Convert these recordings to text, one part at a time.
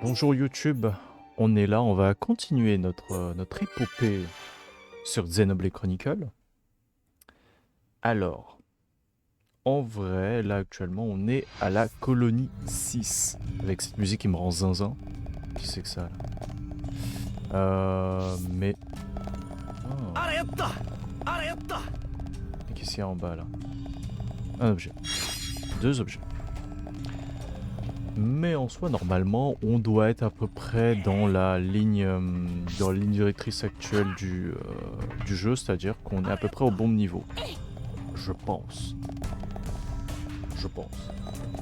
Bonjour YouTube, on est là, on va continuer notre épopée sur Xenoblade Chronicle. Alors, en vrai, là actuellement, on est à la colonie 6, avec cette musique qui me rend zinzin. Qui c'est que ça là mais... Oh. Mais qu'est-ce qu'il y a en bas là? Un objet. Deux objets. Mais en soi, normalement, on doit être à peu près dans la ligne directrice actuelle du jeu, c'est-à-dire qu'on est à peu près au bon niveau. Je pense.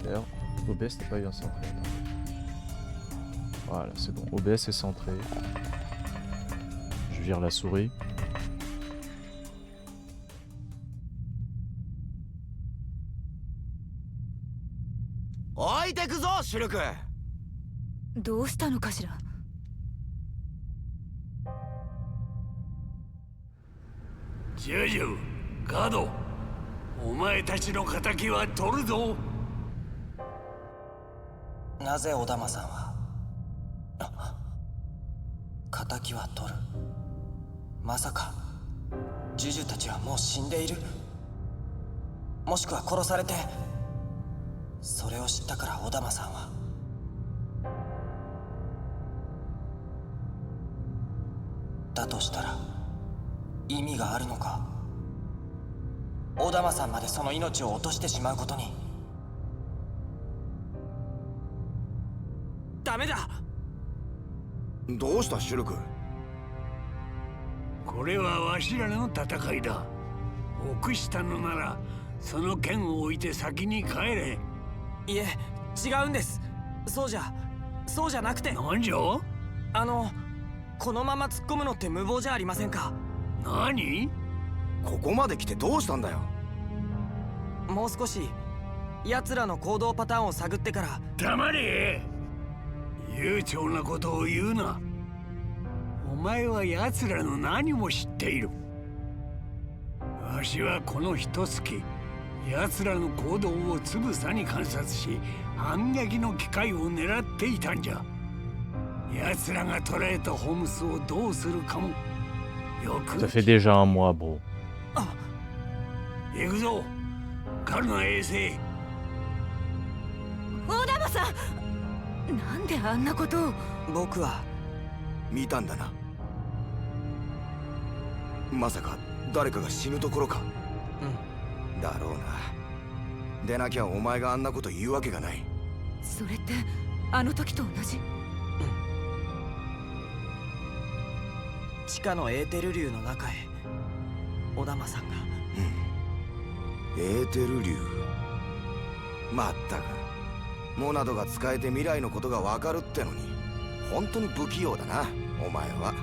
D'ailleurs, OBS n'est pas bien centré. Voilà, c'est bon. OBS est centré. Je vire la souris. Juju, Gado, お前たちの仇は取るぞ。なぜ小玉さんは仇は取る。まさかジュジュたちはもう死んでいる、もしくは殺されて、それを知ったから小玉さんは。だとしたら意味があるのか。小玉さんまでその命を落としてしまうことに。ダメだ。どうしたシュルク。これはわしらの戦いだ。臆したのならその剣を置いて先に帰れ。いえ、違うんです。そうじゃなくて。なんじゃ。このまま突っ込むのって無謀じゃありませんか。何。ここまで来てどうしたんだよ。もう少し奴らの行動パターンを探ってから。黙れ。悠長なことを言うな。お前は奴らの何も知っている。わしはこの一月奴らの行動をつぶさに観察し、反撃の機会を狙っていたんじゃ。奴らが捕らえたホームスをどうするかもよく。Ça fait déjà un mois, bro. 行くぞ、カルナ衛星。大玉さん、なんであんなことを。僕は見たんだな。まさか誰かが死ぬところか。だろうな。でなきゃお前があんなこと言うわけがない。それってあの時と同じ。地下のエーテル竜の中へ小玉さんが。エーテル竜。まったくモナドが使えて未来のことがわかるってのに本当に不器用だなお前は。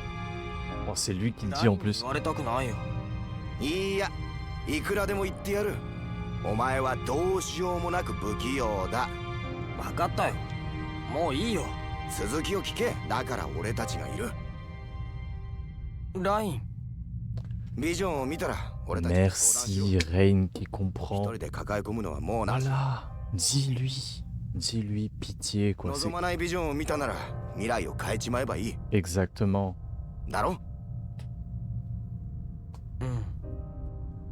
Oh, c'est lui qui le dit en plus. 言われたくないよ。いや、いくらでも言ってやる。お前はどうしようもなく不器用だ。分かったよ、もういいよ。続きを聞け。だから俺たちがいる。ライン。ビジョンを見たら俺たち。 Merci, Rain qui 一 comprend. 人で抱え込むのはもうな。 Voilà, dis-lui, pitié quoi. 望まないビジョンを見たなら未来を変えちまえばいい。 Exactement. だろ。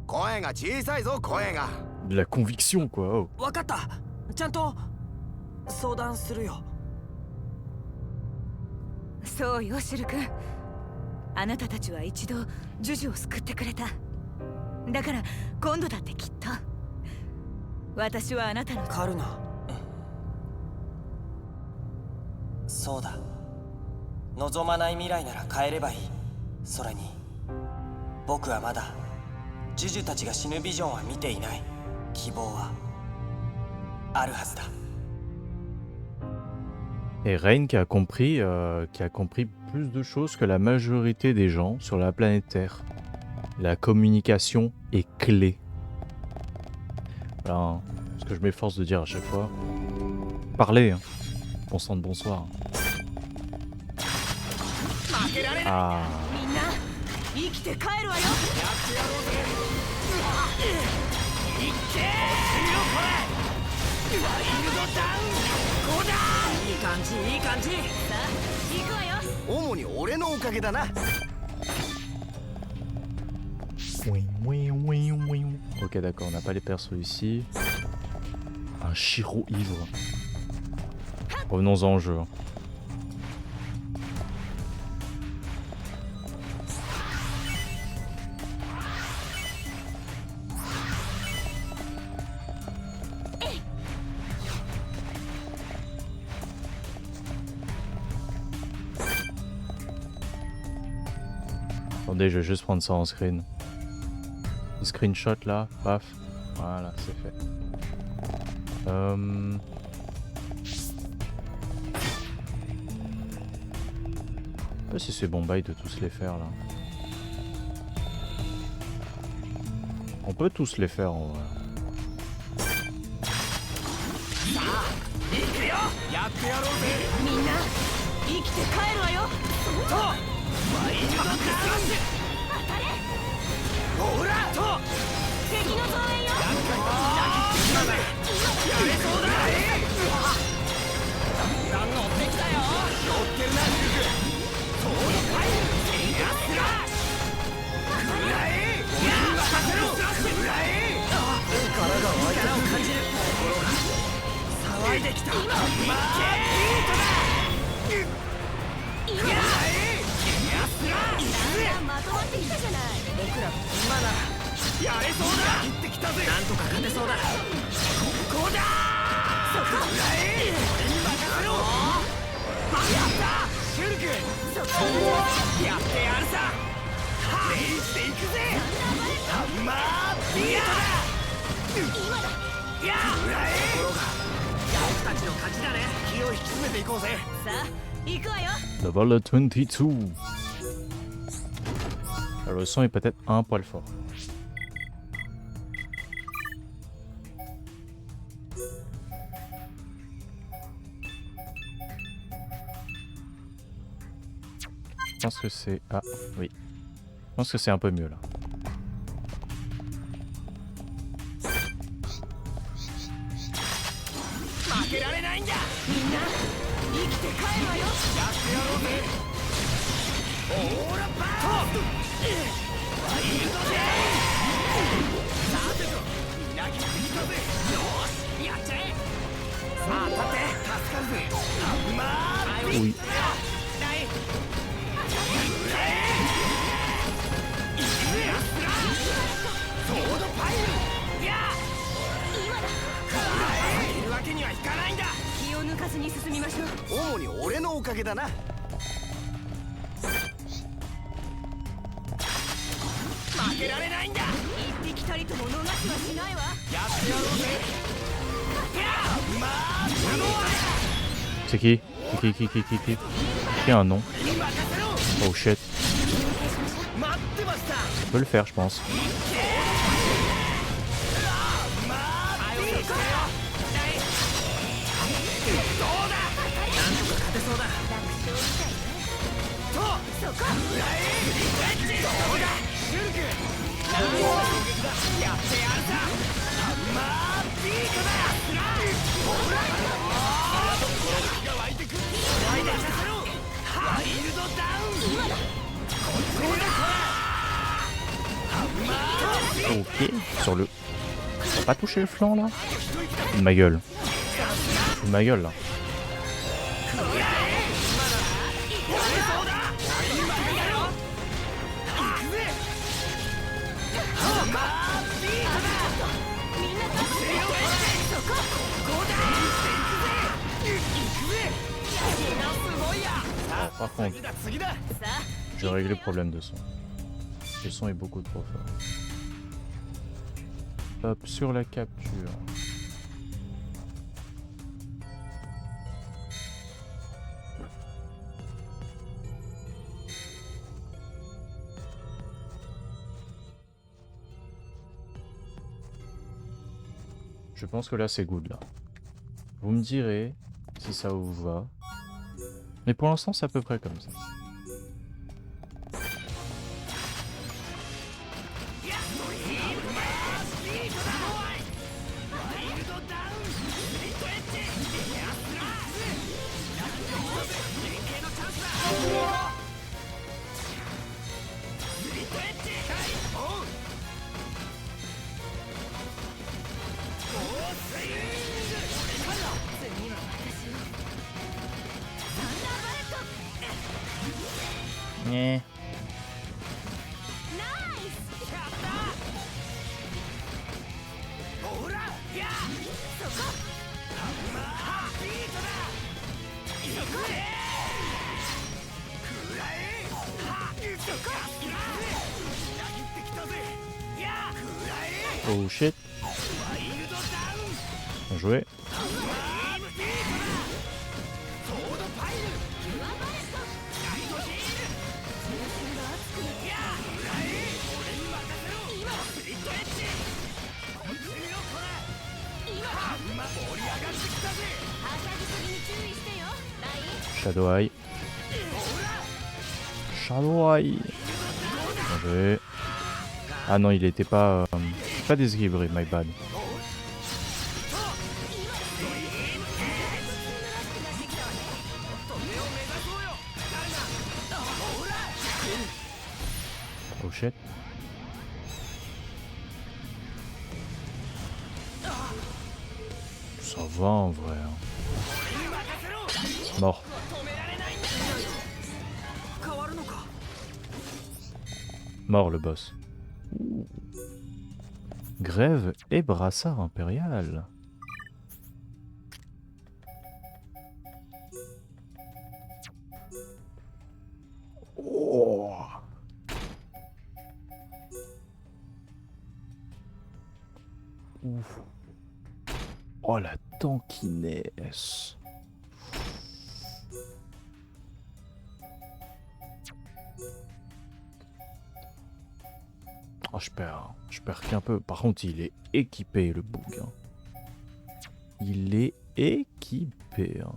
声が小さいぞ、声が。 De la conviction quoi. Oh. 分かった、ちゃんと相談するよ。そうよ、シル君。あなたたちは一度ジュジュを救ってくれた。だから今度だってきっと私はあなたの。カルナ。そうだ、望まない未来なら変えればいい。それに僕はまだジュジュたちが死ぬビジョンは見ていない。希望はあるはずだ。 Et Rain qui a compris plus de choses que la majorité des gens sur la planète Terre. La communication est clé. Voilà, hein, ce que je m'efforce de dire à chaque fois. Parlez, hein. Bon sang de bonsoir. Ah. みんな生きて帰るわよ。ワイルドダウン5だ。感じいい感じ。さあ行くわよ。主に俺のおかげだな。 Ok, d'accord, on n'a pas les persos ici. Un Shiro ivre. Revenons-en au jeu. Attendez, je vais juste prendre ça en screen. Le screenshot là, paf. Voilà, c'est fait. Je sais pas si c'est bon bail de tous les faire là. On peut tous les faire en vrai. やってやろうぜ。みんな生きて帰るわよ。とワイルドダッシュ。ほらと敵の増援よ。やれそうだ。弾乗ってきたよ。乗ってるなルーク。ソードファイル。やつらくらえ。任せろ。くらえ。力が湧いたを感じる。騒いできた。まあビートだ。今だ。やつら。だんだんまとまってきたじゃない。僕ら今ならやれそうだ。切ってきたぜ。なんとか勝てそうだ。ここだ。そこ。くらえ。俺に任せろ。やったシュルク。そこ。やってやるさ。レイしていくぜ。まあビートだ。今だ。やくらえ。ところが僕たちの勝ちだね。気を引き締めていこうぜ。さあ行くわよ。 Level 22. Alors, le son est peut-être un poil fort. Je pense que c'est... Ah, oui. Je pense que c'est un peu mieux là. 負けられないんだ。みんな生きて帰るわよ。やってやろうぜ。オーラバースト。ワイルドデイ。さてとみなぎってきたぜ。よーしやっちゃえ。さあ立って助かるぜ。まあビートだよ。ないいくぜやつら。ソードファイル。や今だ。負けるわけにはいかないんだ。気を抜かずに進みましょう。主に俺のおかげだな。負けられないんだ。一匹たりとも逃しはしないわ。やってやろうぜ。まあ頼むわ。 C'est qui? Qui? Qui a un nom? Oh shit. 待ってました。 Je peux le faire, je pense. まあビートだよ。どうだ。なんとか勝てそうだ。とそこ。どうだシュルク。なんとかやってやるさ。まあビートだ。ほら気が湧いてくる。湧いてきたろ。ワイルドダウン。今だ。これだ。まあビート。 Ok. Sur le... T'as pas touché le flanc là? De ma gueule. De ma gueule là. Par contre, j'ai réglé le problème de son. Le son est beaucoup trop fort. Hop, sur la capture. Je pense que là c'est good là. Vous me direz si ça vous va. Mais pour l'instant c'est à peu près comme ça. Nyeh. Oh shit. Bien joué. Shadow Eye. Shadow Eye. Bien joué. Ah non, il était pas déséquilibré, my bad. Oh shit. Ça va en vrai. Mort. Mort le boss. Grève et brassard impérial. Oh. Ouf. Oh la tankiness. Oh, je perds qu'un peu. Par contre, il est équipé le bouc. Hein. Il est équipé. Hein.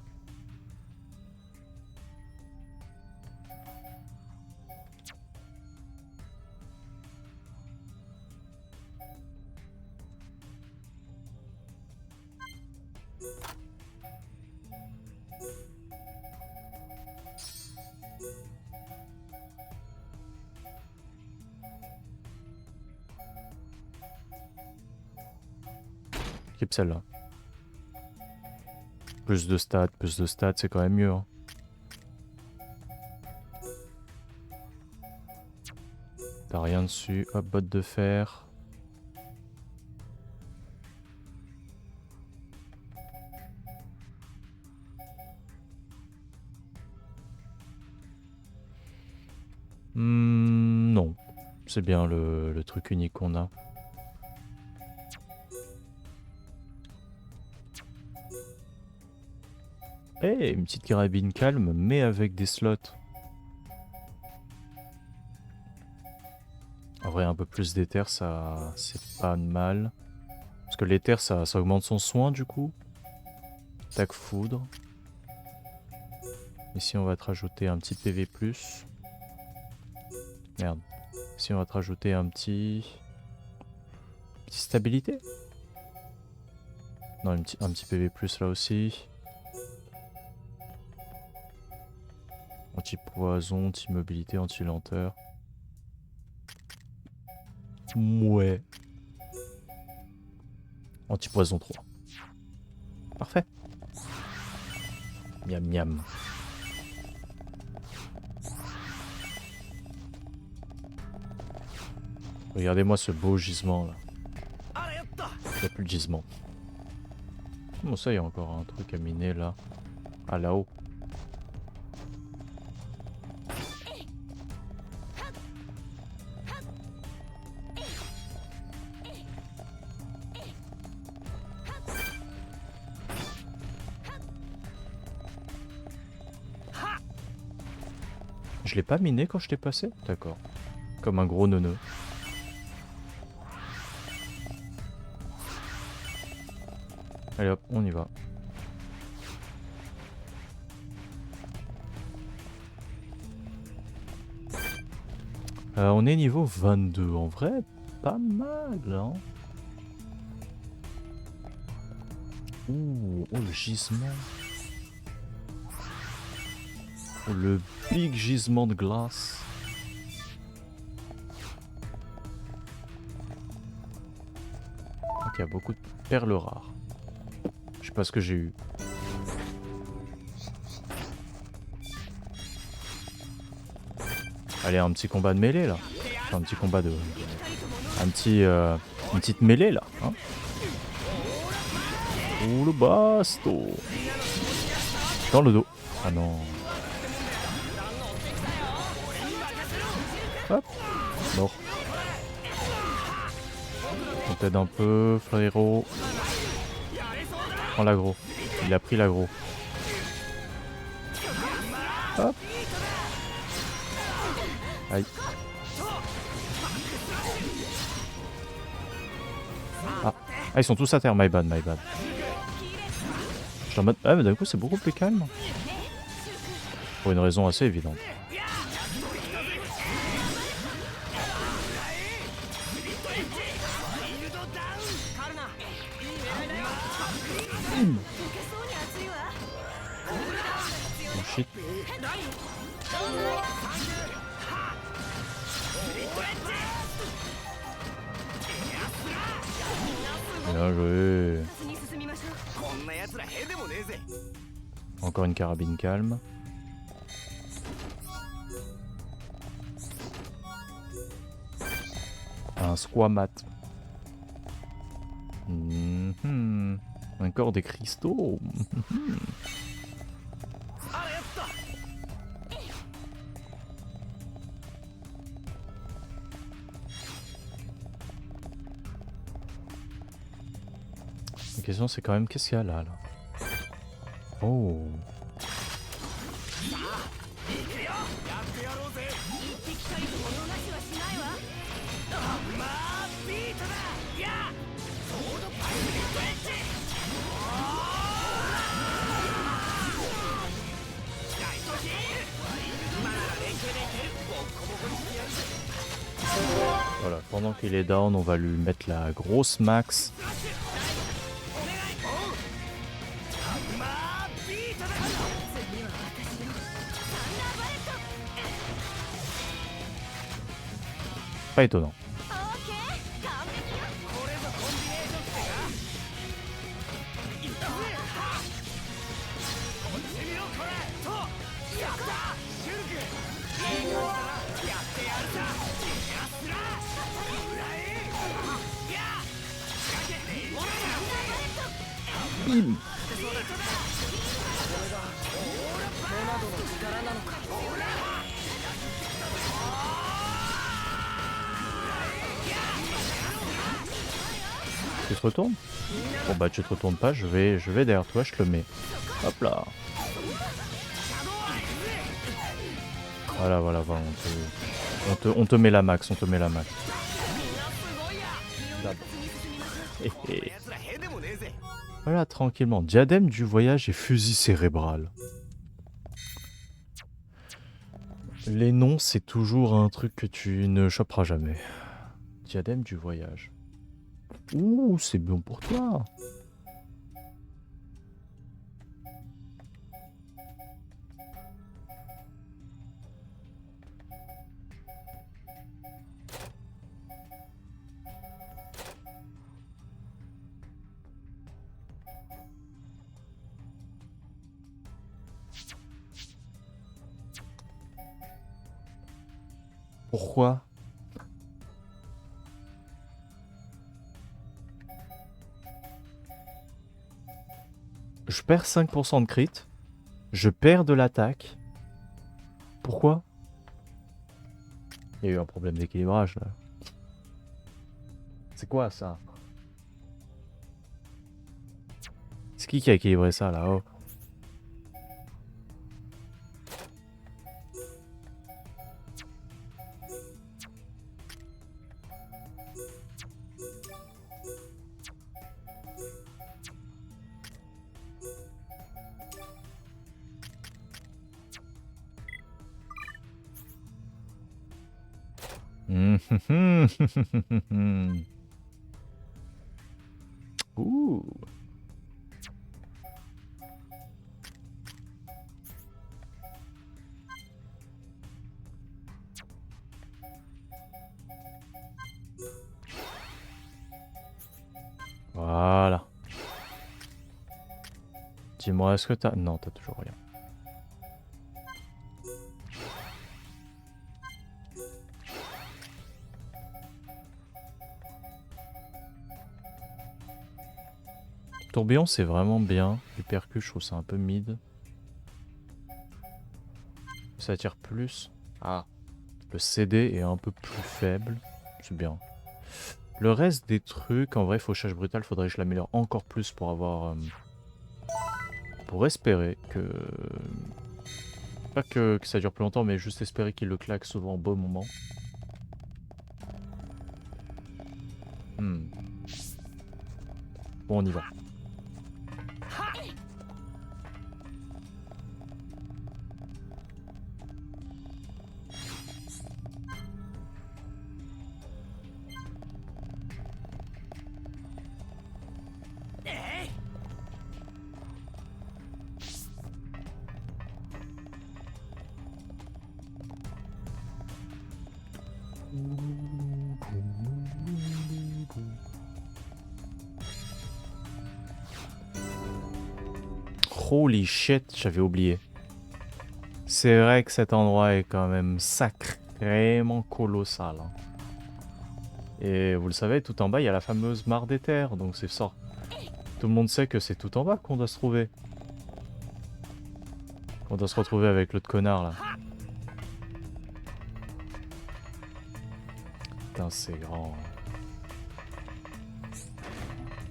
Équipe celle-là. Plus de stats, c'est quand même mieux. Hein. T'as rien dessus. Hop, botte de fer. Non. C'est bien le truc unique qu'on a. Eh, une petite carabine calme, mais avec des slots. En vrai, un peu plus d'éther, ça, c'est pas mal. Parce que l'éther, ça augmente son soin, du coup. Attaque foudre. Ici, on va te rajouter un petit PV+. Merde. Ici, on va te rajouter un petit... Petite stabilité. Non, un petit PV+, là aussi. Anti-poison, anti-mobilité, anti-lenteur. Mouais. Anti-poison 3. Parfait. Miam miam. Regardez-moi ce beau gisement là. Il n'y a plus de gisement. Bon, ça, il y a encore un truc à miner là. Ah, là-haut. Je l'ai pas miné quand je t'ai passé? D'accord. Comme un gros neuneu. Allez hop, on y va. On est niveau 22. En vrai, pas mal, hein. Ouh, oh le gisement. Oh, le big gisement de glace. Donc il y a beaucoup de perles rares. Je sais pas ce que j'ai eu. Allez, un petit combat de mêlée là. Enfin, un petit combat de... Un petit... Une petite mêlée là. Hein. Oh le basto. Dans le dos. Ah non. Hop. Mort. On t'aide un peu, frérot. Prends l'aggro. Il a pris l'aggro. Hop. Aïe. Ah. Ah, ils sont tous à terre, my bad, my bad. Je suis en mode... Ah mais d'un coup c'est beaucoup plus calme. Pour une raison assez évidente. Oh shit. Bien joué. Encore une carabine calme. Un squamat. Encore des cristaux. La question c'est quand même qu'est-ce qu'il y a là, Oh. Voilà, pendant qu'il est down, on va lui mettre la grosse max. Pas étonnant. Bim. Tu te retournes? Bon bah tu te retournes pas, je vais derrière toi, je te le mets. Hop là. Voilà, voilà, voilà, on te met la max, on te met la max. Voilà, tranquillement. Diadème du voyage et fusil cérébral. Les noms, c'est toujours un truc que tu ne choperas jamais. Diadème du voyage. Ouh, c'est bon pour toi. Pourquoi? Je perds 5% de crit. Je perds de l'attaque. Pourquoi? Il y a eu un problème d'équilibrage là. C'est quoi ça? C'est qui a équilibré ça là-haut? Ouh. Voilà. Dis-moi, est-ce que t'as... Non, t'as toujours rien. Tourbillon, c'est vraiment bien. Les percus, je trouve ça un peu mid. Ça attire plus. Ah. Le CD est un peu plus faible. C'est bien. Le reste des trucs, en vrai, fauchage brutal, faudrait que je l'améliore encore plus pour avoir... pour espérer que... Pas que ça dure plus longtemps, mais juste espérer qu'il le claque souvent au bon moment. Bon, on y va. Holy shit, j'avais oublié. C'est vrai que cet endroit est quand même sacrément colossal. Hein. Et vous le savez, tout en bas, il y a la fameuse mare des terres, donc c'est ça. Tout le monde sait que c'est tout en bas qu'on doit se trouver. On doit se retrouver avec l'autre connard, là. Putain, c'est grand.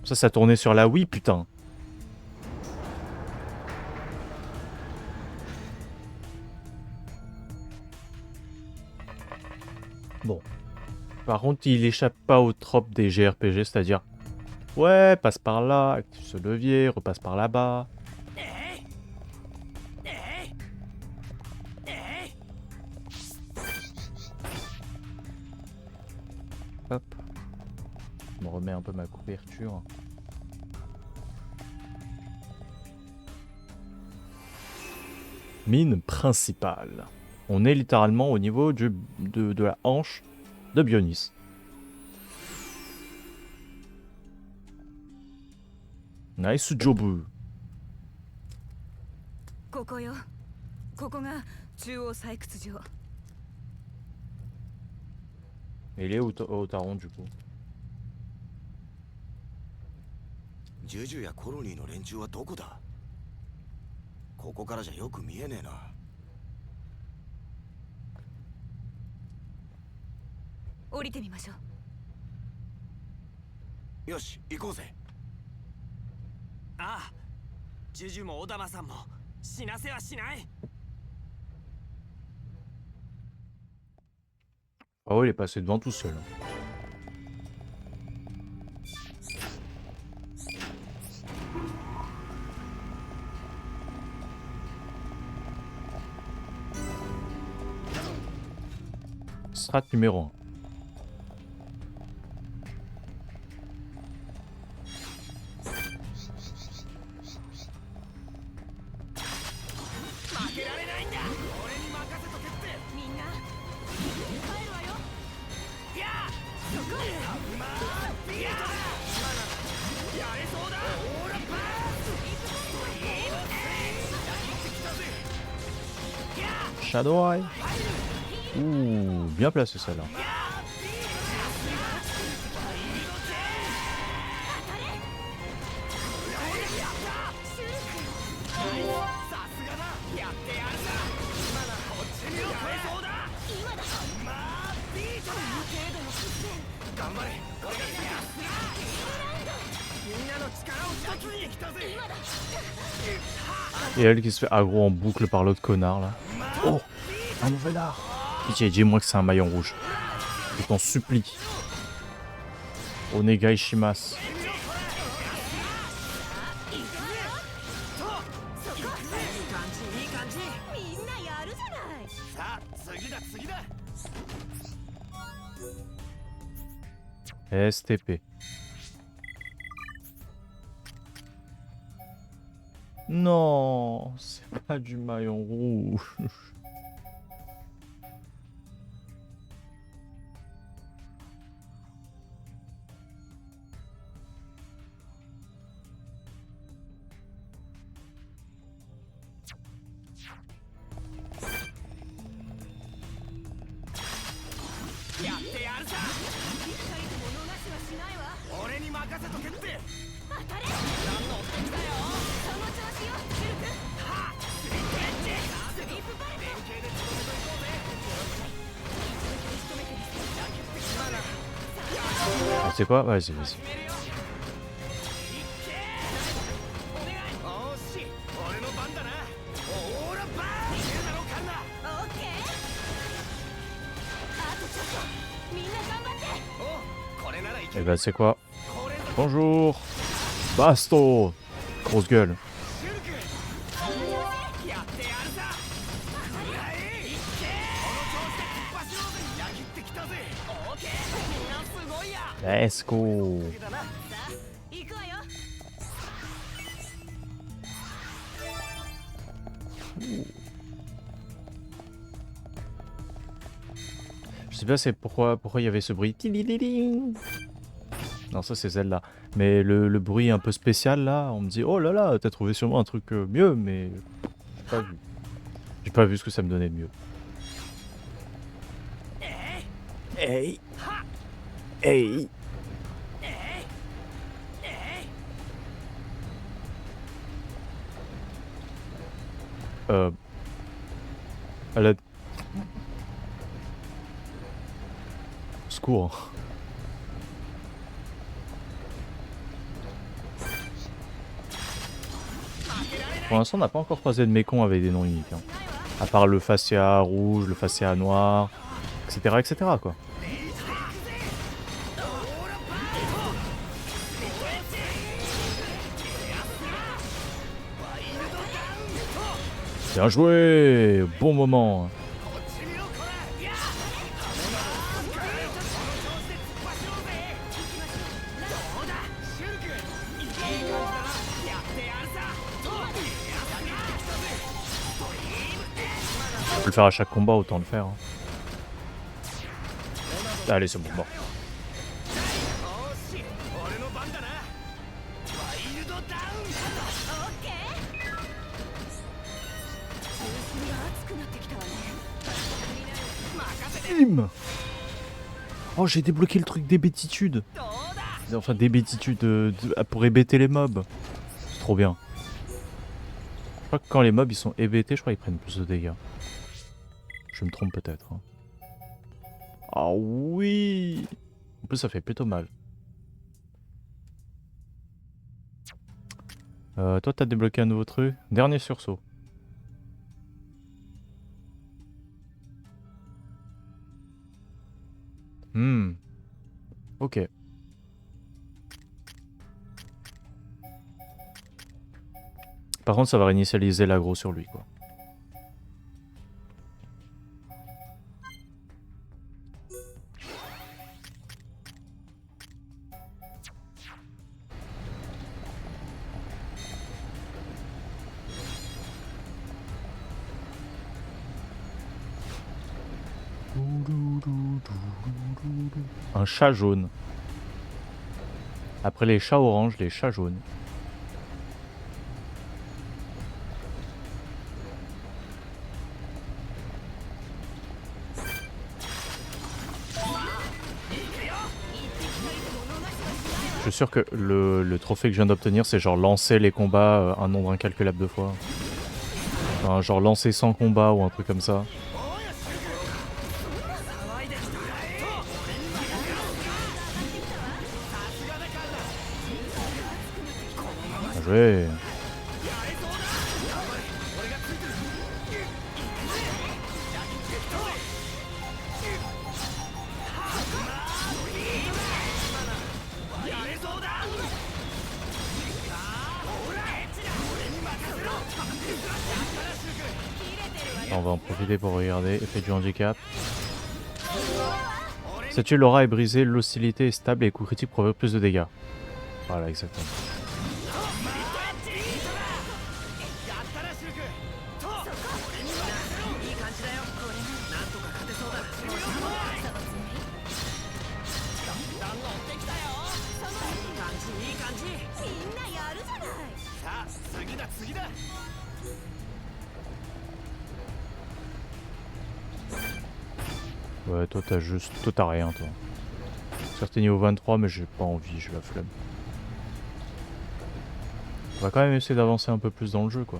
Ça tournait sur la Wii, putain. Bon. Par contre, il échappe pas au trope des JRPG, c'est-à-dire... Ouais, passe par là, active ce levier, repasse par là-bas. Hop. Je me remets un peu ma couverture. Mine principale. On est littéralement au niveau de la hanche de Bionis. Nice job. ここよ。ここが中央採掘場。 Il est au Taron du coup. ジュジュやコロニーの連中はどこだ？ここからじゃよく見えねえな。降りてみましょう。よし、行こうぜ。ああ、ジュジュもオダマさんも死なせはしない。 Oh, il est passé devant tout seul. Strat numéro 1. Shadow Eye. Ouh, bien placé celle-là. Et elle qui se fait aggro en boucle par l'autre connard là. Oh, un nouvel art. Pitié, dis-moi que c'est un maillon rouge. Je t'en supplie. Onegai Shimasu. STP. Non, c'est pas du maillon rouge. Ah, c'est quoi? Vas-y, vas-y. よし俺の番だな。オーラバーン。いけるだろうカンナ。オッケー。あとちょっとみんな頑張って。おこれならいけ Et る。 bah, c'est quoi? これぞ Bonjour! Basto! Grosse gueule. シュルクやってやるさ。はいいけこの調子で突っ走ろうぜ。やきってきたぜ。オーケーみんなすごいや。 Let's go! だな。さあ行くわよ。 Je sais pas c'est pourquoi il y avait ce bruit. Tilililing. Non, ça c'est Zelda. Mais le bruit un peu spécial là, on me dit oh là là, t'as trouvé sûrement un truc mieux, mais j'ai pas vu. J'ai pas vu ce que ça me donnait de mieux. Hey. Hey. Elle a... Secours. Pour l'instant, on n'a pas encore croisé de mécons avec des noms uniques. Hein. À part le fascia rouge, le fascia noir, etc. etc. quoi. Bien joué! Bon moment! こっち見ろこら。やこの調子で突っ走ろうぜ。どうだシュルクいい感じだな。やってやるさ。とやってきたぜ。ストリームエッ On peut le faire à chaque combat, autant le faire. Hein. Allez, c'est bon, mort. よし俺の番だな。ワイルドダウンだぞ。オッケー。中心が熱くなってきたわね。 任せて。 Bim! Oh, j'ai débloqué le truc d'hébétitude. どうだ Enfin, d'hébétitude pour hébéter les mobs. C'est trop bien. Je crois que quand les mobs ils sont hébétés, je crois qu'ils prennent plus de dégâts. Je me trompe peut-être. Hein. Ah oui! En plus, ça fait plutôt mal. Toi, t'as débloqué un nouveau truc. Dernier sursaut. Ok. Par contre, ça va réinitialiser l'aggro sur lui, quoi. Un chat jaune. Après les chats oranges, les chats jaunes. Je suis sûr que le trophée que je viens d'obtenir, c'est genre lancer les combats un nombre incalculable de fois. Enfin, genre lancer 100 combats ou un truc comme ça. Bien joué. On va en profiter pour regarder. Effet du handicap. Statue l'aura est brisée, l'hostilité est stable et les coups critiques provoquent plus de dégâts. Voilà, exactement. Ouais, toi t'as juste... Toi t'as rien, toi. Certes niveau 23, mais j'ai pas envie, j'ai la flemme. On va quand même essayer d'avancer un peu plus dans le jeu, quoi.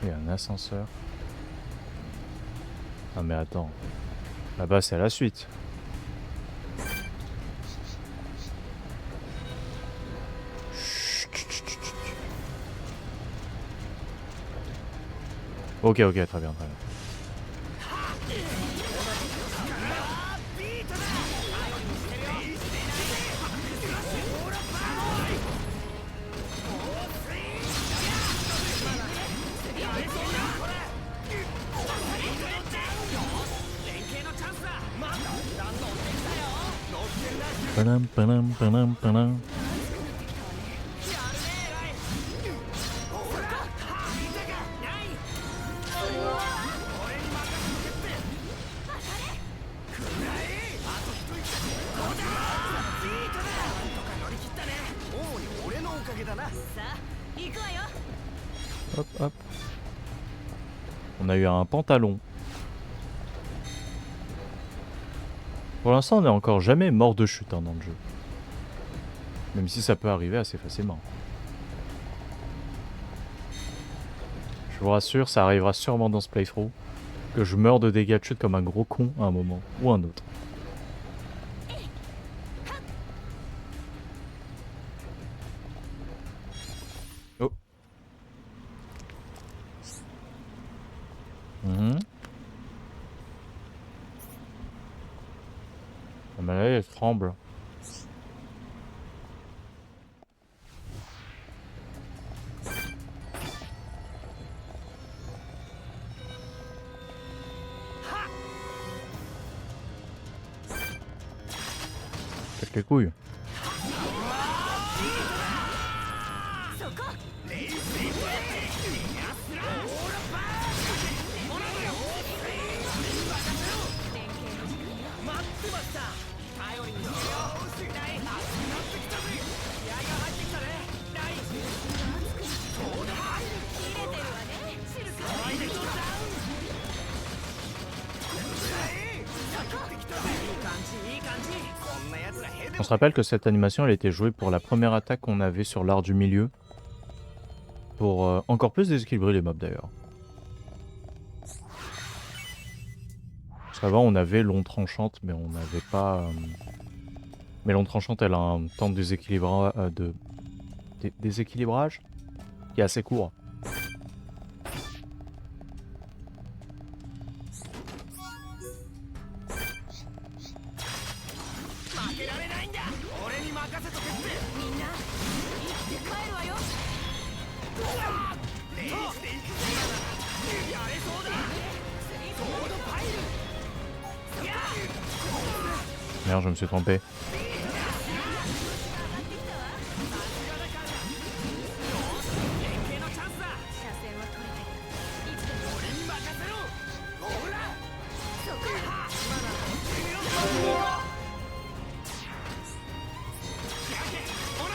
Il y a un ascenseur. Ah mais attends. Là-bas c'est à la suite. Ok, ok, très bien, très bien. Panam, panam, panam, panam. Hop, hop. On a eu un pantalon. Pour l'instant, on n'est encore jamais mort de chute hein, dans le jeu. Même si ça peut arriver assez facilement. Je vous rassure, ça arrivera sûrement dans ce playthrough. Que je meurs de dégâts de chute comme un gros con à un moment ou un autre. Oh. Ah mais là, elle tremble. Cache les couilles. On se rappelle que cette animation elle a été jouée pour la première attaque qu'on avait sur l'art du milieu. Pour encore plus déséquilibrer les mobs d'ailleurs. Parce qu'avant on avait l'onde tranchante mais on n'avait pas... Mais l'onde tranchante elle a un temps de déséquilibrage qui est assez court. Merde, je me suis trompé.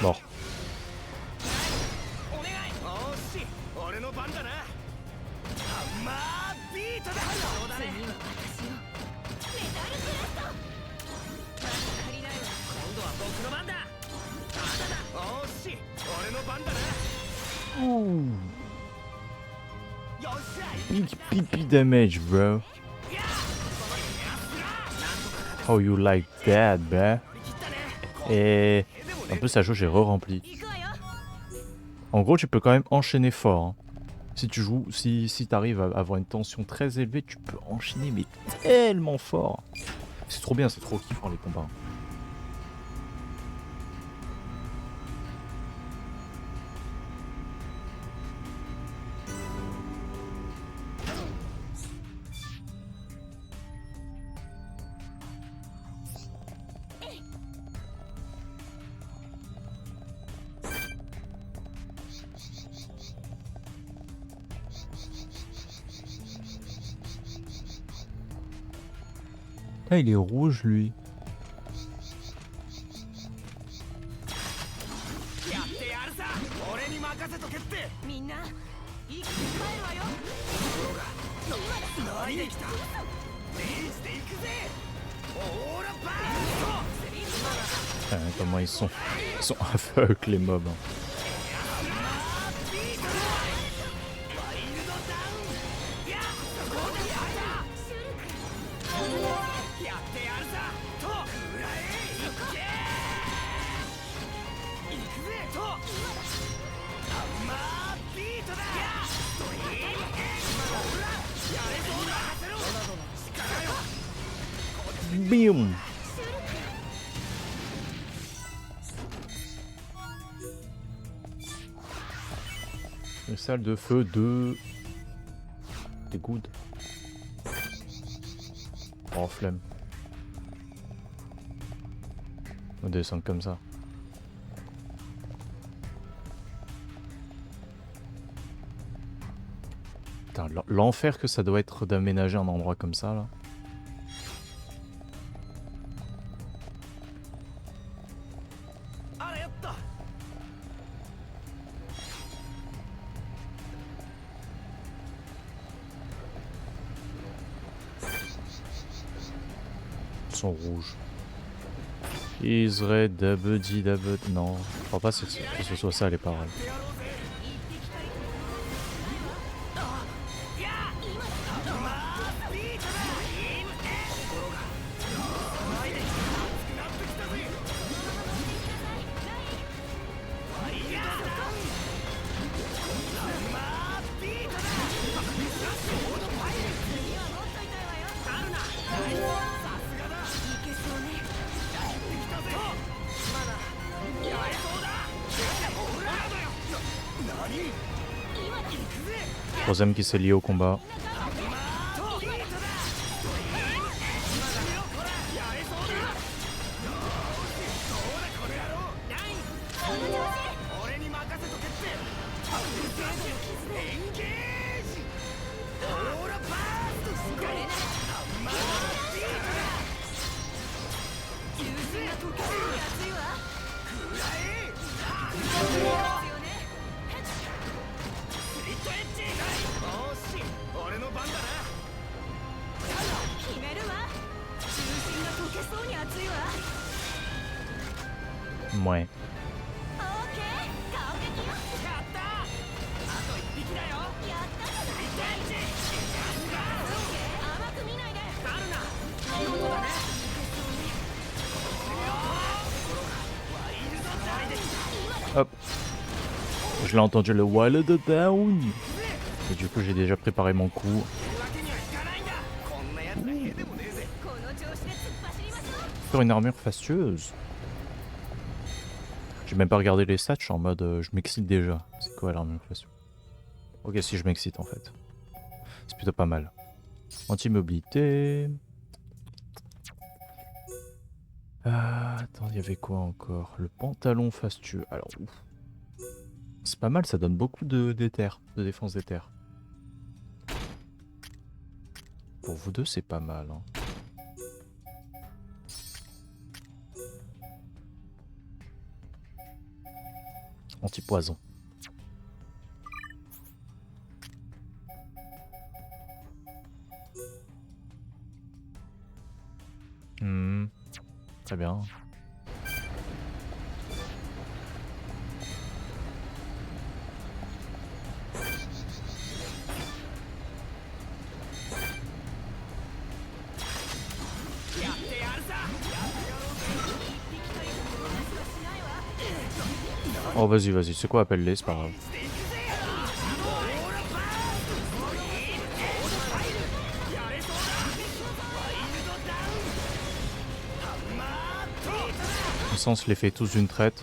Mort. Ooh. Big PP damage, bro. How you like that, bro? Et en plus, la jauge est re-remplie. En gros, tu peux quand même enchaîner fort. Hein. Si tu joues, si t'arrives à avoir une tension très élevée, tu peux enchaîner mais tellement fort. C'est trop bien, c'est trop kiffant les combats. Là, il est rouge, lui. Putain, comment ils sont aveugles les mobs. Hein. Bim. Une salle de feu de... Des good. Oh, flemme. On descend comme ça. Putain, l'enfer que ça doit être d'aménager un endroit comme ça, là. Sont rouges. Is red, dabudi, dabud. Non, je crois pas que ce soit ça les paroles. Troisième qui s'est lié au combat. Ouais. Hop. Je l'ai entendu le Wild Down. Et du coup j'ai déjà préparé mon coup. Faire une armure fastueuse. J'ai même pas regardé les stats, je suis en mode je m'excite déjà. C'est quoi l'armure fastueuse? Ok, si je m'excite en fait. C'est plutôt pas mal. Anti-mobilité. Attends, il y avait quoi encore? Le pantalon fastueux. Alors, c'est pas mal, ça donne beaucoup d'éther, de défense d'éther. Pour vous deux, c'est pas mal. Hein. Anti-poison. Très bien. Oh vas-y, vas-y, c'est quoi, appelle-les, c'est pas grave. Comme ça on se les fait tous d'une traite.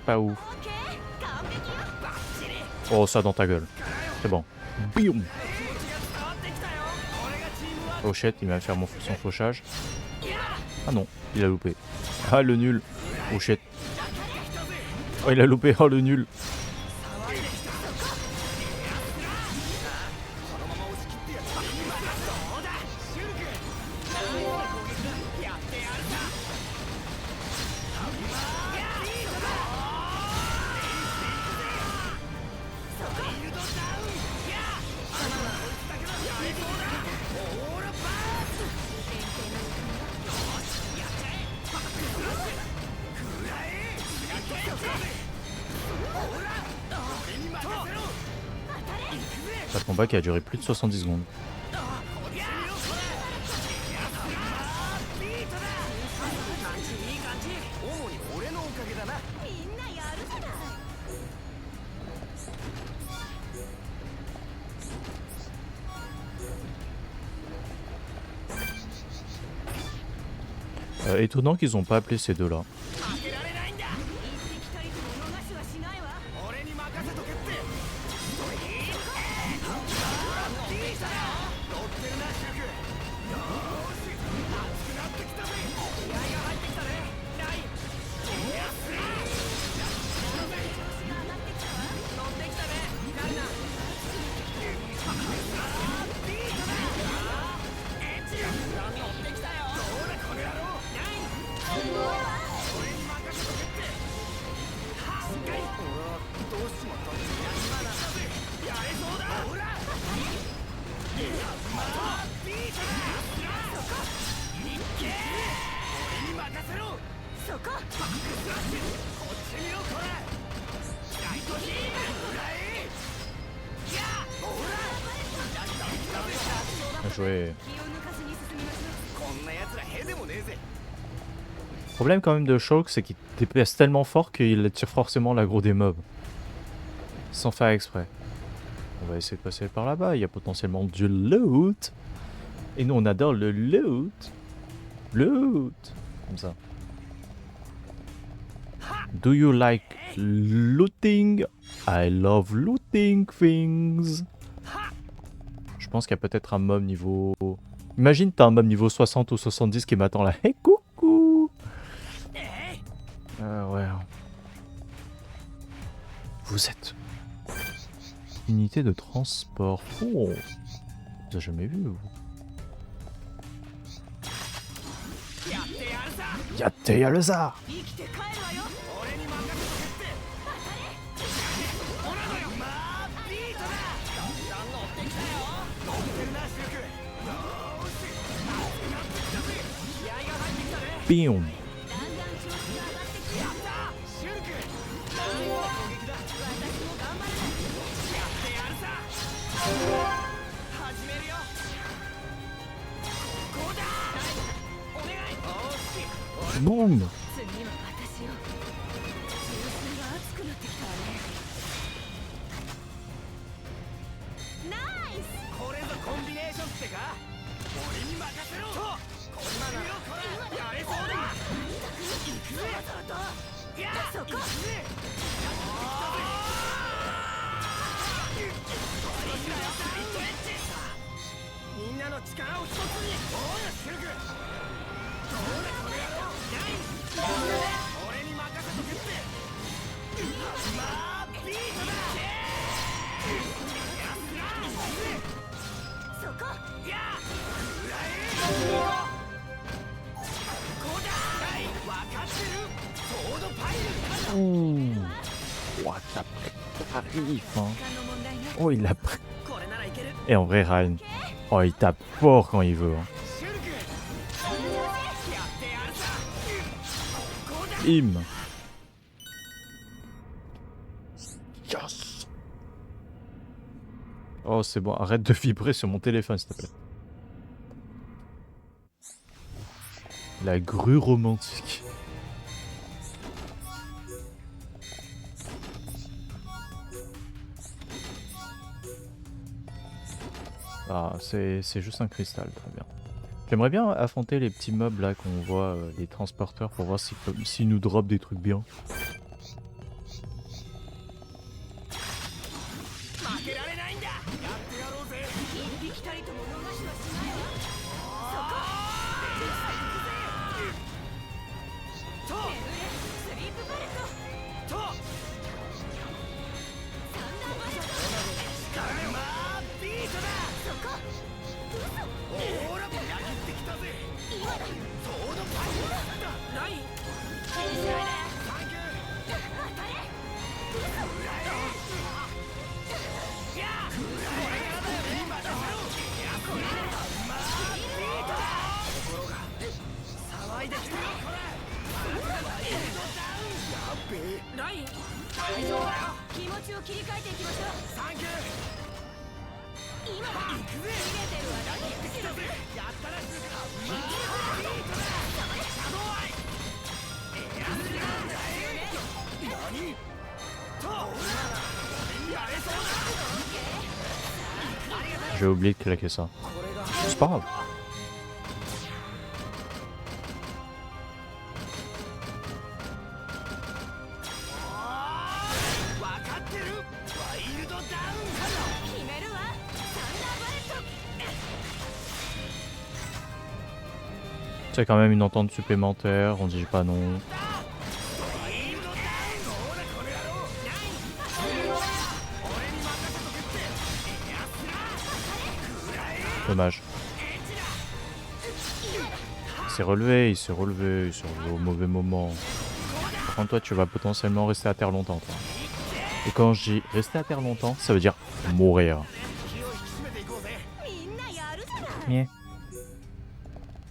pas ouf. Oh, ça dans ta gueule. C'est bon. Bium. Oh shit, il va faire son fauchage. Ah non, il a loupé. Ah le nul. Oh shit. Oh il a loupé, oh le nul. Un combat qui a duré plus de 70 secondes. Étonnant qu'ils n'ont pas appelé ces deux-là. Bien joué. Le problème quand même de Shulk, c'est qu'il DPS tellement fort qu'il tire forcément l'aggro des mobs. Sans faire exprès. On va essayer de passer par là-bas, il y a potentiellement du loot. Et nous on adore le loot. Loot. Comme ça. Do you like looting? I love looting things. Je pense qu'il y a peut-être un mob niveau... Imagine t'as un mob niveau 60 ou 70 qui m'attend là. Hey coucou. Ouais. Vous êtes... Unité de transport. Oh. Vous avez jamais vu vous. Yatte yaruza. Bium. Boum. Oh, t'as pris hein. Oh, il l'a pris. Et en vrai, Ryan. Oh, il tape fort quand il veut. Hein. Im. Yes. Oh, c'est bon. Arrête de vibrer sur mon téléphone, s'il te plaît. La grue romantique. Ah, c'est juste un cristal, très bien. J'aimerais bien affronter les petits mobs là qu'on voit, les transporteurs, pour voir s'ils nous drop des trucs bien. けられないんだ。やってやろうぜ。一匹たりとも逃しはしないわ。そこと眠れスリープパレット。とサンダーバースト。ガンマービートだ。そこほら、やってきたぜ。今だ。ソードパイプだ。何？サンキュー。当たれ。やあ、これからだよ。今だろ。やこれマービートだ。心が騒いできたよ。これやっべえ。何？大丈夫だよ。気持ちを切り替えていきましょう。サンキュー。今だ。行くぜ。逃げてるわ。何やってきたぜ。やったらすぐマービートだ。シャドウアイ。エアスラーだ。何？とやれそうだ。 J'ai oublié de claquer ça. C'est pas grave. 分かってる。ワイルドダウン決めるわ。サンダーバレット。 C'est quand même une entente supplémentaire, on dit pas non. ワイルドダウン。ほらこれやろう。俺に任せとけって。エアスラー。くらえ。 Dommage. Il s'est relevé au mauvais moment. Par contre, toi, tu vas potentiellement rester à terre longtemps, toi. Et quand je dis rester à terre longtemps, ça veut dire mourir. 気を引き締めていこうぜ。みんなやるじゃない。 Mais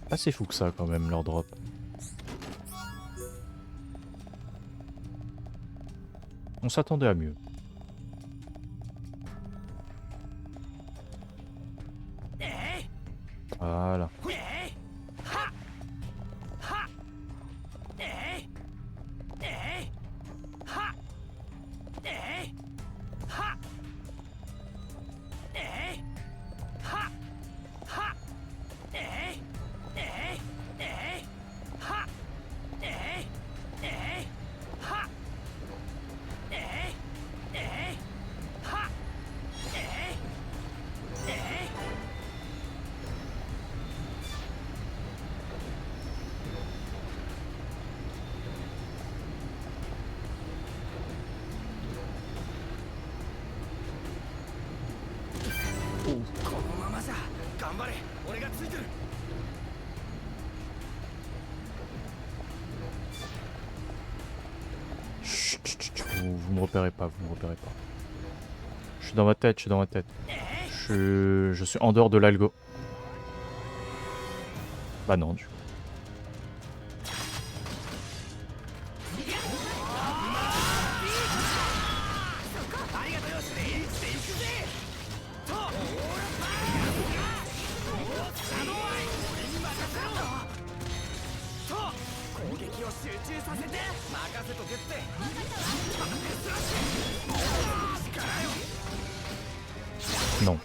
pas si fou que ça quand même leur drop. On s'attendait à mieux. Voilà. ははえいえいはえいはえいははえいえいえいはえいえいはえいえいはえいえい このままじゃ頑張れ。俺がついてる。 Chut, chut, chut, vous me repérez pas, vous me repérez pas. Je suis dans ma tête, je suis dans ma tête. Je suis en dehors de l'algo. Bah non, du coup. Non.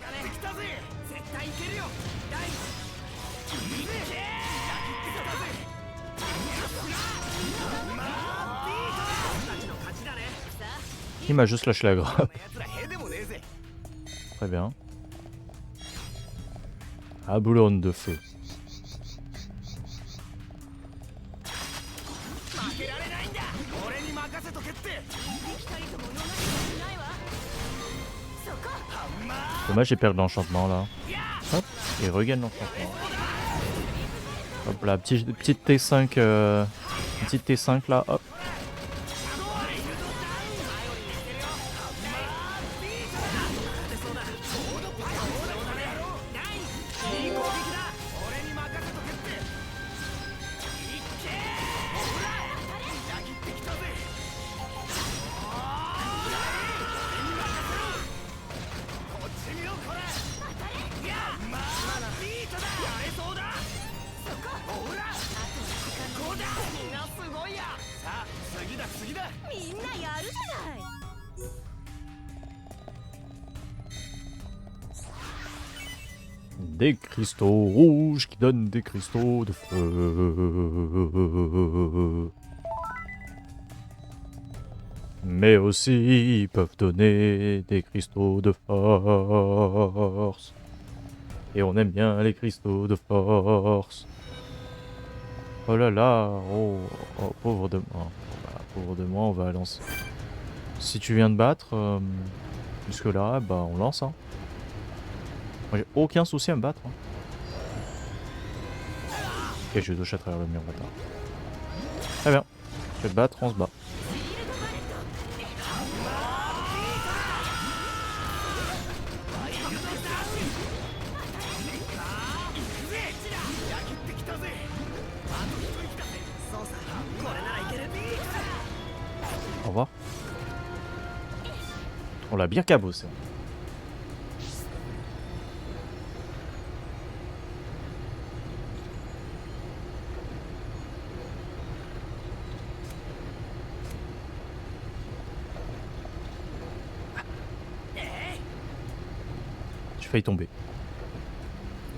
Il m'a juste lâché la grappe. Très bien. Ah, boulonne de feu. Dommage, j'ai perdu l'enchantement là. Hop, et regagne l'enchantement. Hop là, petite T5, petite T5 là, hop. Des cristaux rouges qui donnent des cristaux de feu. Mais aussi, ils peuvent donner des cristaux de force. Et on aime bien les cristaux de force. Oh là là, oh, oh, pauvre de moi. Bah, pauvre de moi, on va lancer. Si tu viens de battre, jusque là, bah on lance. Hein. Moi j'ai aucun souci à me battre. Hein. Ok, je touche à travers le mur, bâtard. Très bien. Je vais te battre, on se bat. Au revoir. On l'a bien cabossé. J'ai failli tomber.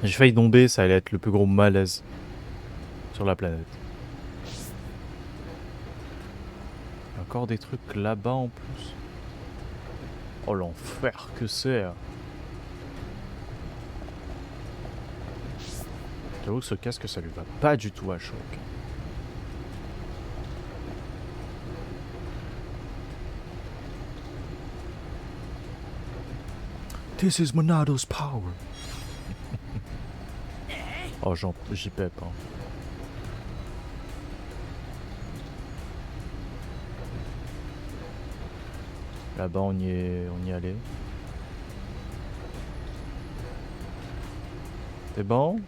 J'ai failli tomber, ça allait être le plus gros malaise sur la planète. Encore des trucs là-bas en plus. Oh l'enfer que c'est. J'avoue que ce casque ça lui va pas du tout à choc. This is Monado's power. Oh j'y pèpe hein. Là-bas on y allait. T'es bon?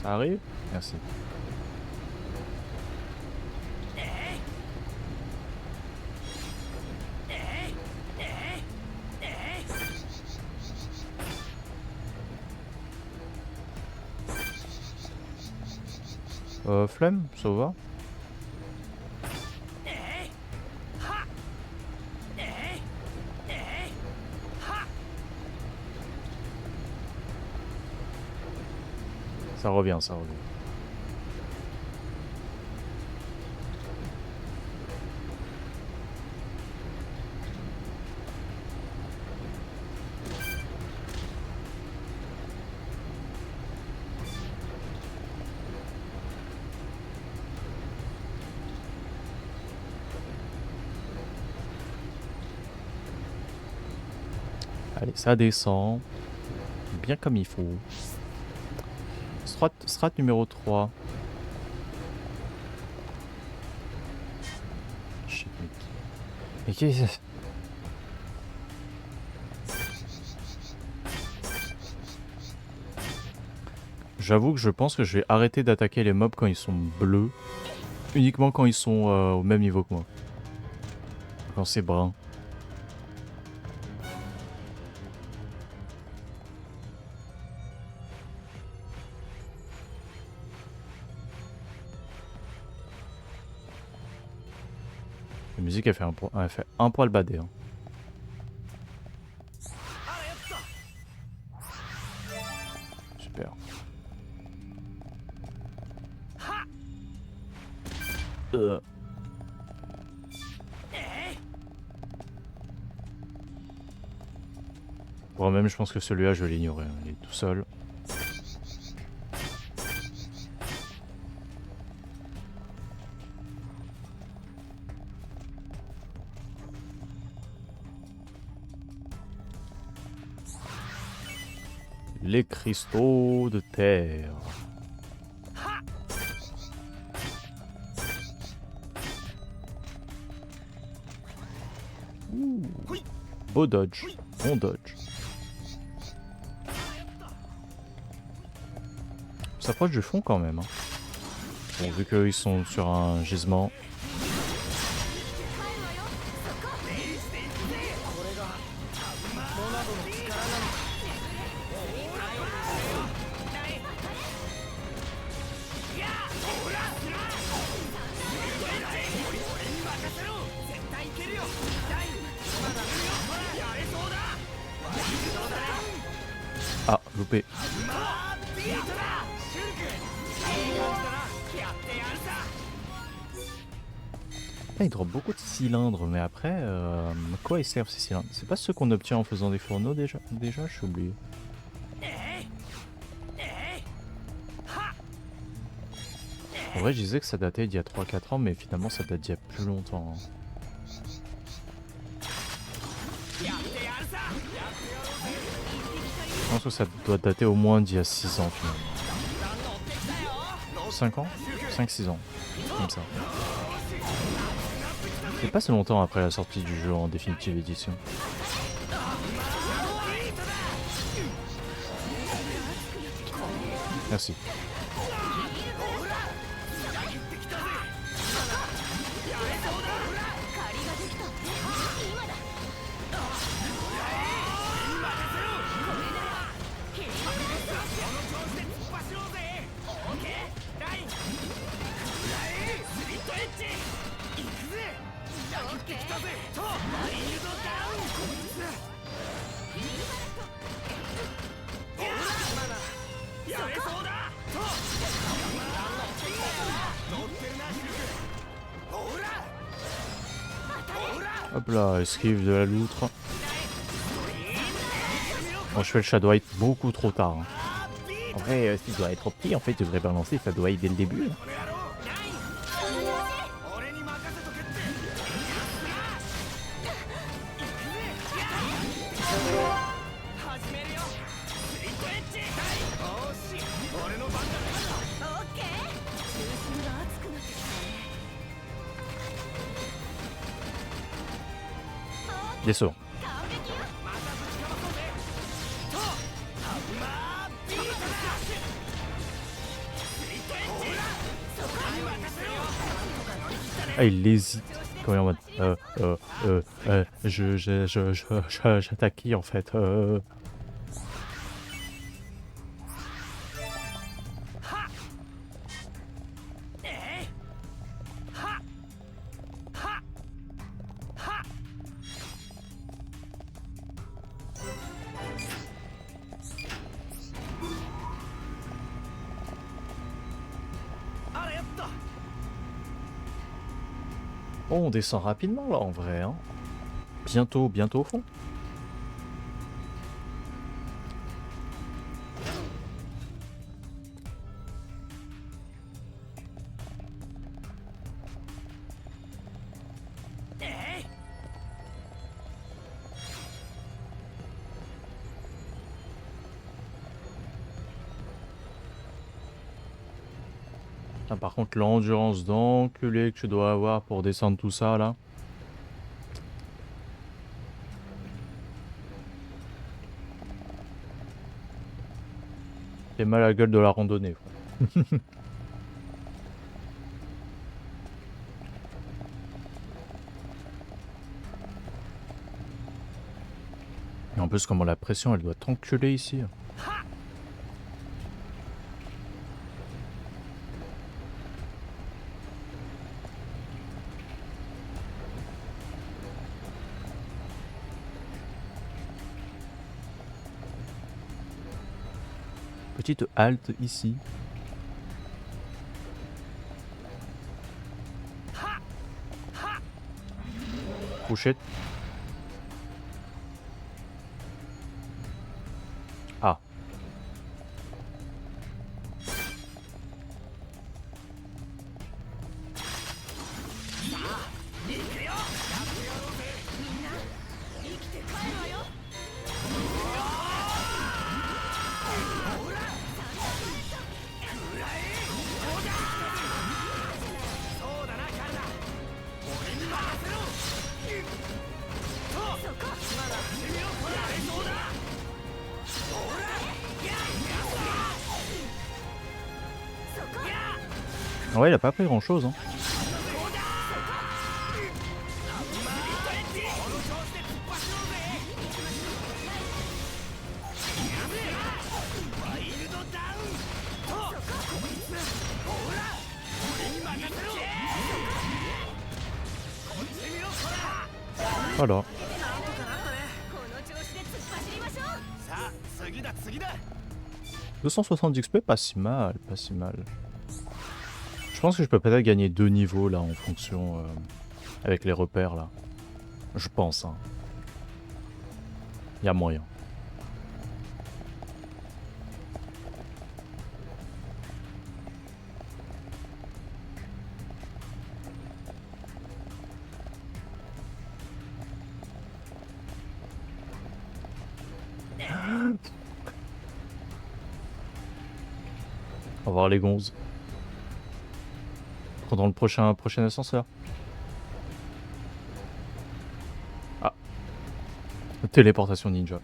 Ça arrive? Merci. Flemme, ça va? Ça revient, ça revient. Allez, ça descend. Bien comme il faut. Strat numéro 3. Shit, mais qu'est-ce que c'est? J'avoue que je pense que je vais arrêter d'attaquer les mobs quand ils sont bleus. Uniquement quand ils sont au même niveau que moi. Quand c'est brun. La musique elle fait un poil badé. Hein. Super. Bon, même je pense que celui-là je vais l'ignorer. Hein. Il est tout seul. Les cristaux de terre. Ouh. Beau dodge. Bon dodge. On s'approche du fond quand même. Hein. Bon, vu qu'ils sont sur un gisement. Ah, loupé. Ah, il drop beaucoup de cylindres, mais après, à quoi ils servent ces cylindres? C'est pas ceux qu'on obtient en faisant des fourneaux déjà? Déjà, je suis oublié. En vrai, je disais que ça datait d'il y a 3-4 ans, mais finalement, ça date d'il y a plus longtemps. Hein. Je pense que ça doit dater au moins d'il y a 6 ans, finalement. 5 ans? 5-6 ans. Comme ça. C'est pas si longtemps après la sortie du jeu en définitive édition. Merci. Hop là, esquive de la loutre. Bon, je fais le Shadow Height beaucoup trop tard. Hein. En vrai, s'il doit être petit, en fait, je devrais balancer Shadow Height dès le début. Là. Bien sûr. Ah, il hésite. Quand il est en mode j'attaque qui en fait Oh, on descend rapidement là en vrai. Hein. Bientôt au fond. Ah, par contre, l'endurance d'enculé que tu dois avoir pour descendre tout ça là. C'est mal à la gueule de la randonnée. Et en plus, comment la pression elle doit t'enculer ici. Petite halte ici. Couchette. Ah. Ouais, il a pas pris grand chose. Hein. Voilà. 270 XP, pas si mal, pas si mal. Je pense que je peux peut-être gagner 2 niveaux là en fonction Avec les repères là. Je pense, hein. Y a moyen. On va voir les gonzes. Dans le prochain ascenseur. Ah. Téléportation ninja.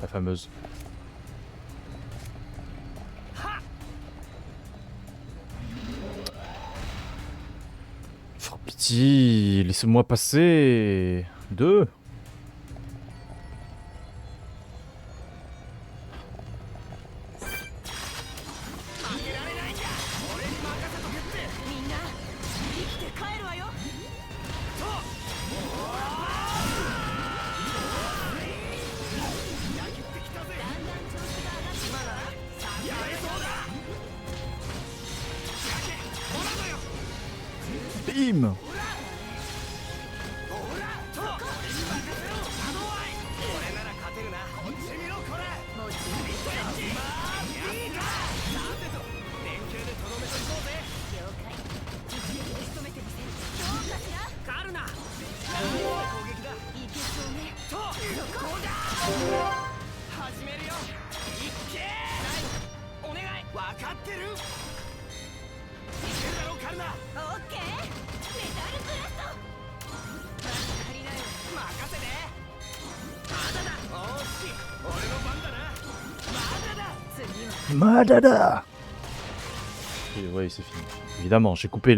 La fameuse. Oh, pitié, laissez-moi passer. 2. Bim. Madada. Et ouais, c'est fini. Évidemment, j'ai coupé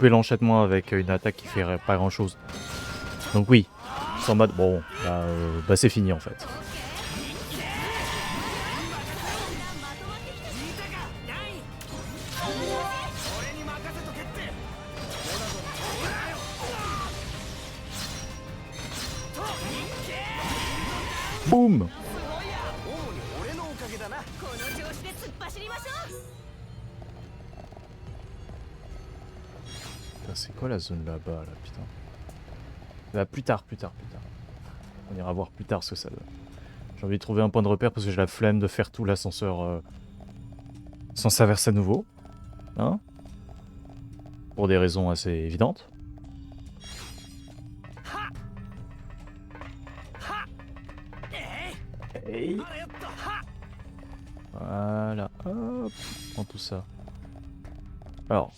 l'enchaînement avec une attaque qui fait pas grand chose. Donc oui, c'est en mode bon, bah c'est fini en fait. Boum. C'est quoi la zone là-bas, là, putain. Bah, plus tard. On ira voir plus tard ce que ça donne. J'ai envie de trouver un point de repère parce que j'ai la flemme de faire tout l'ascenseur sans s'averser à nouveau. Hein? Pour des raisons assez évidentes. Hey. Voilà. Hop. Prends tout ça. Alors.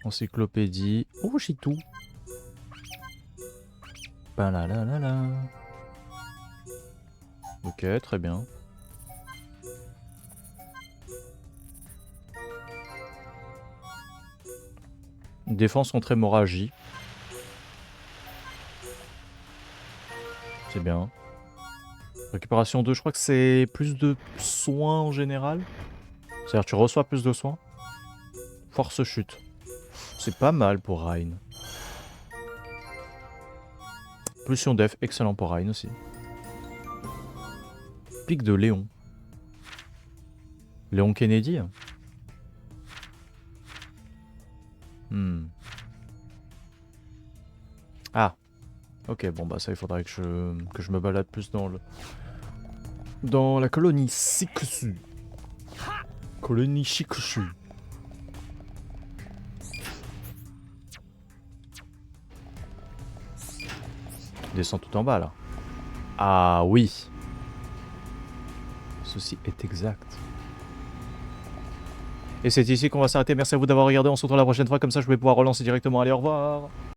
Encyclopédie. Oh, j'ai tout. Ben là là là là. Ok, très bien. Défense contre hémorragie. C'est bien. Récupération 2, je crois que c'est plus de soins en général. C'est-à-dire tu reçois plus de soins. Force chute. C'est pas mal pour Rain. Pulsion def, excellent pour Rain aussi. Pic de Léon. Léon Kennedy. Ah. Ok, bon bah ça il faudrait que je me balade plus dans la colonie Shikusu. Colonie Shikusu. Descends tout en bas là. Ah oui. Ceci est exact. Et c'est ici qu'on va s'arrêter. Merci à vous d'avoir regardé. On se retrouve la prochaine fois. Comme ça, je vais pouvoir relancer directement. Allez, au revoir.